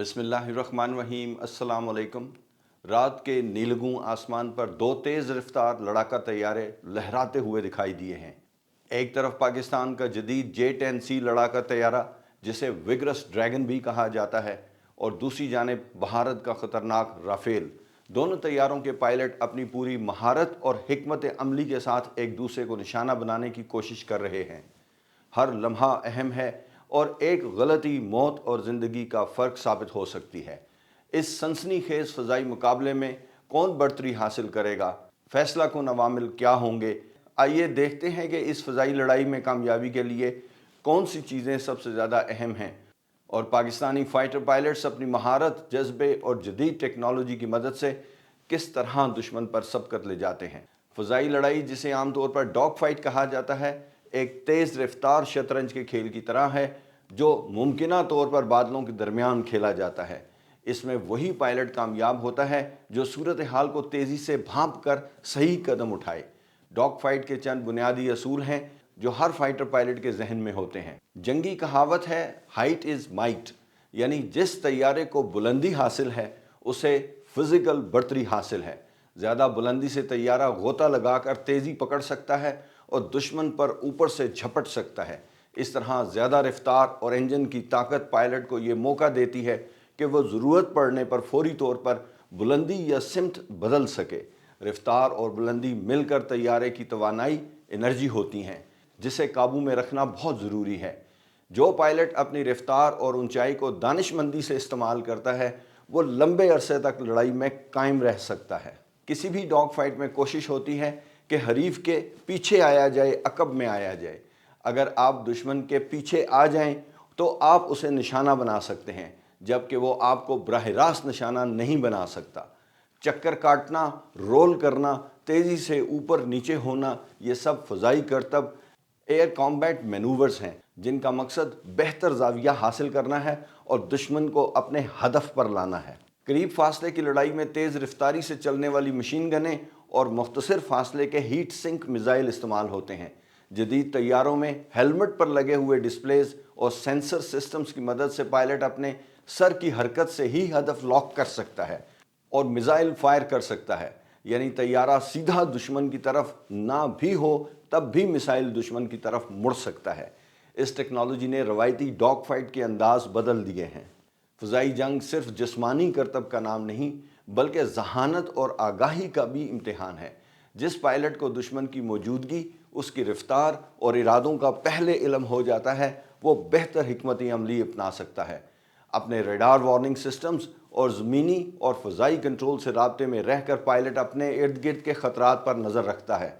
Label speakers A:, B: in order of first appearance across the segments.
A: बिस्मिल्लाहिर्रहमानिर्रहीम। अस्सलाम वालेकुम। रात के नीलगूं आसमान पर दो तेज़ रफ्तार लड़ाका तैयारे लहराते हुए दिखाई दिए हैं। एक तरफ पाकिस्तान का जदीद J-10C लड़ाका तैयारा जिसे विग्रस ड्रैगन भी कहा जाता है, और दूसरी जानिब भारत का ख़तरनाक राफेल। दोनों तैयारों के पायलट अपनी पूरी महारत और हिकमत अमली के साथ एक दूसरे को निशाना बनाने की कोशिश कर रहे हैं। हर लम्हा अहम है और एक गलती मौत और ज़िंदगी का फ़र्क साबित हो सकती है। इस सनसनीखेज़ फ़ज़ाई मुकाबले में कौन बढ़तरी हासिल करेगा, फ़ैसला कुन अवामिल क्या होंगे। आइए देखते हैं कि इस फ़ज़ाई लड़ाई में कामयाबी के लिए कौन सी चीज़ें सबसे ज़्यादा अहम हैं, और पाकिस्तानी फ़ाइटर पायलट्स अपनी महारत, जज्बे और जदीद टेक्नोलॉजी की मदद से किस तरह दुश्मन पर सबकत ले जाते हैं। फ़ज़ाई लड़ाई, जिसे आमतौर पर डॉग फाइट कहा जाता है, एक तेज़ रफ्तार शतरंज के खेल की तरह है जो मुमकिना तौर पर बादलों के दरमियान खेला जाता है। इसमें वही पायलट कामयाब होता है जो सूरत हाल को तेज़ी से भांप कर सही कदम उठाए। डॉग फाइट के चंद बुनियादी असूल हैं जो हर फाइटर पायलट के जहन में होते हैं। जंगी कहावत है, हाइट इज़ माइट, यानी जिस तैयारे को बुलंदी हासिल है उसे फिज़िकल बढ़तरी हासिल है। ज़्यादा बुलंदी से तैयारा गोता लगाकर तेज़ी पकड़ सकता है और दुश्मन पर ऊपर से झपट सकता है। इस तरह ज़्यादा रफ्तार और इंजन की ताकत पायलट को ये मौका देती है कि वह ज़रूरत पड़ने पर फौरी तौर पर बुलंदी या सिमत बदल सके। रफ्तार और बुलंदी मिलकर तैयारे की तवानाई एनर्जी होती हैं जिसे काबू में रखना बहुत ज़रूरी है। जो पायलट अपनी रफ्तार और ऊंचाई को दानिशमंदी से इस्तेमाल करता है वो लंबे अरसे तक लड़ाई में कायम रह सकता है। किसी भी डॉग फाइट में कोशिश होती है कि हरीफ के पीछे आया जाए, अकब में आया जाए। अगर आप दुश्मन के पीछे आ जाएं तो आप उसे निशाना बना सकते हैं, जबकि वो आपको बराह रास्त निशाना नहीं बना सकता। चक्कर काटना, रोल करना, तेज़ी से ऊपर नीचे होना, ये सब फ़ज़ाई करतब एयर कॉम्बैट मैनूवर्स हैं जिनका मकसद बेहतर ज़ाविया हासिल करना है और दुश्मन को अपने हदफ पर लाना है। करीब फासले की लड़ाई में तेज़ रफ्तारी से चलने वाली मशीन गनें और मुख्तसर फासले के हीट सिंक मिज़ाइल इस्तेमाल होते हैं। जदीद तैयारों में हेलमेट पर लगे हुए डिस्प्लेज और सेंसर सिस्टम्स की मदद से पायलट अपने सर की हरकत से ही हदफ लॉक कर सकता है और मिज़ाइल फायर कर सकता है, यानी तैयारा सीधा दुश्मन की तरफ ना भी हो तब भी मिसाइल दुश्मन की तरफ मुड़ सकता है। इस टेक्नोलॉजी ने रवायती डॉग फाइट के अंदाज बदल दिए हैं। फ़ज़ाई जंग सिर्फ जिस्मानी करतब का नाम नहीं बल्कि ज़हानत और आगाही का भी इम्तिहान है। जिस पायलट को दुश्मन की मौजूदगी, उसकी रफ्तार और इरादों का पहले इल्म हो जाता है वो बेहतर हिकमत अमली अपना सकता है। अपने रडार वार्निंग सिस्टम्स और ज़मीनी और फ़ज़ाई कंट्रोल से राब्ते में रहकर पायलट अपने इर्द गिर्द के ख़तरात पर नज़र रखता है।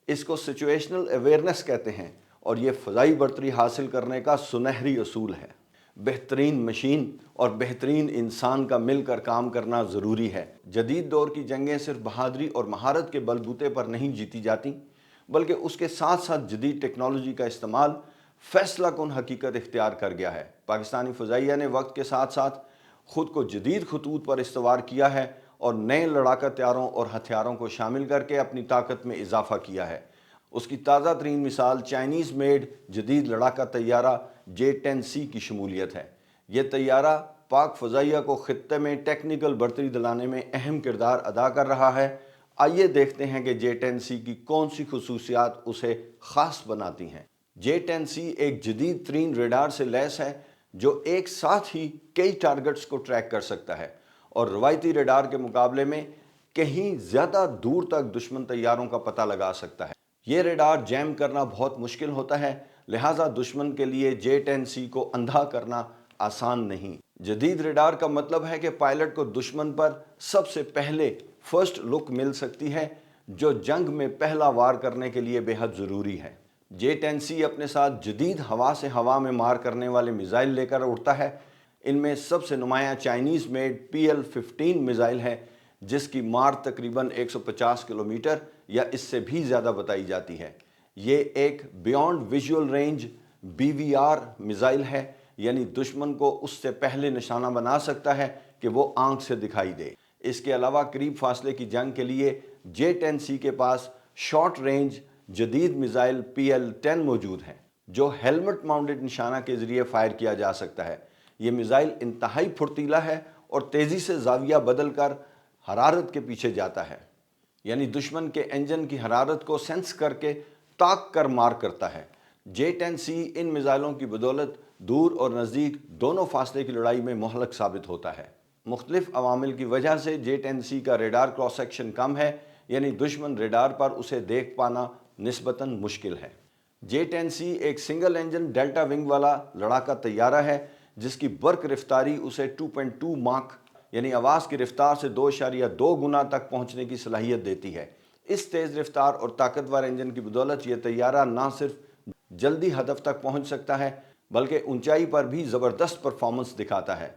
A: इसको सिचुएशनल अवेयरनेस कहते हैं और ये फ़ज़ाई बढ़तरी हासिल करने का सुनहरी असूल है। बेहतरीन मशीन और बेहतरीन इंसान का मिलकर काम करना ज़रूरी है। जदीद दौर की जंगें सिर्फ बहादुरी और महारत के बलबूते पर नहीं जीती जाती बल्कि उसके साथ साथ जदीद टेक्नोलॉजी का इस्तेमाल फ़ैसला कुन हकीकत इख्तियार कर गया है। पाकिस्तानी फ़ज़ाइया ने वक्त के साथ साथ ख़ुद को जदीद खतूत पर इस्तवार किया है और नए लड़ाका तैयारों और हथियारों को शामिल करके अपनी ताकत में इजाफ़ा किया है। उसकी ताज़ा तरीन मिसाल चाइनीज़ मेड जदीद लड़ाका तैयारा J-10C की शमूलियत है। यह तैयारा पाक फ़ज़ाइया को ख़ित्ते में टेक्निकल बढ़तरी दिलाने में अहम किरदार अदा कर रहा है। आइए देखते हैं कि J-10C की कौन सी खसूसियात उसे ख़ास बनाती हैं। J-10C एक जदीद तरीन रडार से लैस है जो एक साथ ही कई टारगेट्स को ट्रैक कर सकता है और रवायती रडार के मुकाबले में कहीं ज़्यादा दूर तक दुश्मन तैयारों का पता लगा सकता है। ये रडार जैम करना बहुत मुश्किल होता है, लिहाजा दुश्मन के लिए J-10C को अंधा करना आसान नहीं। जदीद रडार का मतलब है कि पायलट को दुश्मन पर सबसे पहले फर्स्ट लुक मिल सकती है, जो जंग में पहला वार करने के लिए बेहद ज़रूरी है। J-10C अपने साथ जदीद हवा से हवा में मार करने वाले मिज़ाइल लेकर उड़ता है। इनमें सबसे नुमाया चाइनीज़ मेड PL-15 मिज़ाइल है जिसकी मार तकरीबन 150 किलोमीटर या इससे भी ज़्यादा बताई जाती है। ये एक beyond visual range BVR missile है, यानी दुश्मन को उससे पहले निशाना बना सकता है कि वो आंख से दिखाई दे। इसके अलावा करीब फासले की जंग के लिए J-10C के पास शॉर्ट रेंज जदीद मिज़ाइल PL-10 मौजूद हैं जो हेलमेट माउंटेड निशाना के ज़रिए फायर किया जा सकता है। یہ میزائل انتہائی پھرتیلا ہے اور تیزی سے زاویہ بدل کر حرارت کے پیچھے جاتا ہے، یعنی دشمن کے انجن کی حرارت کو سینس کر کے تاک کر مار کرتا ہے۔ J-10C ان میزائلوں کی بدولت دور اور نزدیک دونوں فاصلے کی لڑائی میں مہلک ثابت ہوتا ہے۔ مختلف عوامل کی وجہ سے J-10C کا ریڈار کراس سیکشن کم ہے، یعنی دشمن ریڈار پر اسے دیکھ پانا نسبتاً مشکل ہے۔ J-10C ایک سنگل انجن ڈیلٹا ونگ والا لڑاکا طیارہ ہے جس کی برق رفتاری اسے 2.2 ماک یعنی آواز کی رفتار سے 2.2 گنا تک پہنچنے کی صلاحیت دیتی ہے۔ اس تیز رفتار اور طاقتور انجن کی بدولت یہ طیارہ نہ صرف جلدی ہدف تک پہنچ سکتا ہے بلکہ اونچائی پر بھی زبردست پرفارمنس دکھاتا ہے۔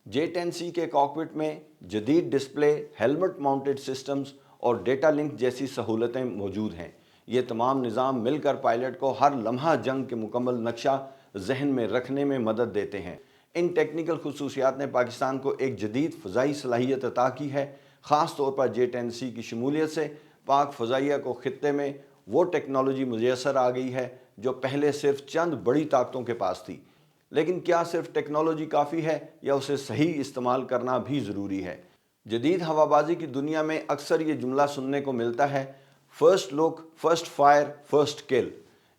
A: J-10C کے کاکپٹ میں جدید ڈسپلے، ہیلمٹ ماؤنٹڈ سسٹمز اور ڈیٹا لنک جیسی سہولتیں موجود ہیں۔ یہ تمام نظام مل کر پائلٹ کو ہر لمحہ جنگ کے مکمل نقشہ ذہن میں رکھنے میں مدد دیتے ہیں۔ ان ٹیکنیکل خصوصیات نے پاکستان کو ایک جدید فضائی صلاحیت عطا کی ہے۔ خاص طور پر J-10C کی شمولیت سے پاک فضائیہ کو خطے میں وہ ٹیکنالوجی میسر آ گئی ہے جو پہلے صرف چند بڑی طاقتوں کے پاس تھی۔ لیکن کیا صرف ٹیکنالوجی کافی ہے یا اسے صحیح استعمال کرنا بھی ضروری ہے؟ جدید ہوابازی کی دنیا میں اکثر یہ جملہ سننے کو ملتا ہے، first look, first fire, first kill,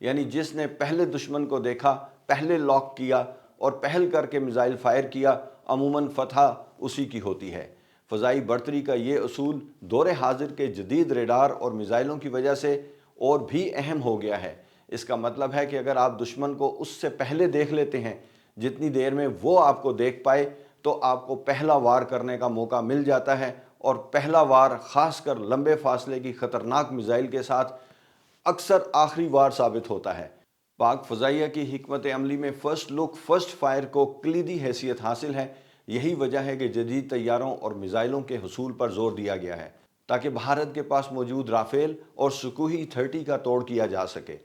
A: یعنی جس نے پہلے دشمن کو دیکھا، پہلے لاک کیا اور پہل کر کے میزائل فائر کیا، عموماً فتح اسی کی ہوتی ہے۔ فضائی برتری کا یہ اصول دور حاضر کے جدید ریڈار اور میزائلوں کی وجہ سے اور بھی اہم ہو گیا ہے۔ اس کا مطلب ہے کہ اگر آپ دشمن کو اس سے پہلے دیکھ لیتے ہیں جتنی دیر میں وہ آپ کو دیکھ پائے، تو آپ کو پہلا وار کرنے کا موقع مل جاتا ہے، اور پہلا وار خاص کر لمبے فاصلے کی خطرناک میزائل کے ساتھ اکثر آخری وار ثابت ہوتا ہے۔ پاک فضائیہ کی حکمت عملی میں فرسٹ لک، فرسٹ فائر کو کلیدی حیثیت حاصل ہے۔ یہی وجہ ہے کہ جدید طیاروں اور میزائلوں کے حصول پر زور دیا گیا ہے تاکہ بھارت کے پاس موجود رافیل اور سکوئی 30 کا توڑ کیا جا سکے۔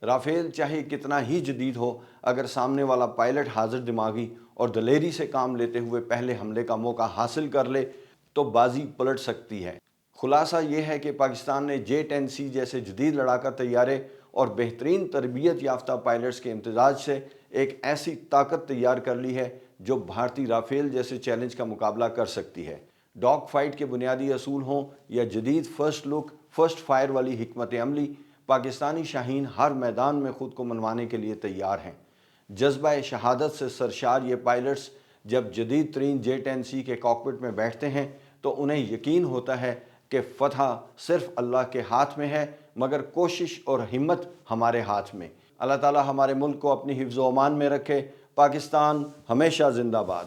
A: رافیل چاہے کتنا ہی جدید ہو، اگر سامنے والا پائلٹ حاضر دماغی اور دلیری سے کام لیتے ہوئے پہلے حملے کا موقع حاصل کر لے تو بازی پلٹ سکتی ہے۔ خلاصہ یہ ہے کہ پاکستان نے J-10C جیسے جدید لڑاکا طیارے اور بہترین تربیت یافتہ پائلٹس کے امتزاج سے ایک ایسی طاقت تیار کر لی ہے جو بھارتی رافیل جیسے چیلنج کا مقابلہ کر سکتی ہے۔ ڈاگ فائٹ کے بنیادی اصول ہوں یا جدید فرسٹ لک، فرسٹ فائر والی حکمت عملی، پاکستانی شاہین ہر میدان میں خود کو منوانے کے لیے تیار ہیں۔ جذبہ شہادت سے سرشار یہ پائلٹس جب جدید ترین J-10C کے کاکپٹ میں بیٹھتے ہیں تو انہیں یقین ہوتا ہے کہ فتح صرف اللہ کے ہاتھ میں ہے، مگر کوشش اور ہمت ہمارے ہاتھ میں۔ اللہ تعالی ہمارے ملک کو اپنی حفظ و امان میں رکھے۔ پاکستان ہمیشہ زندہ باد۔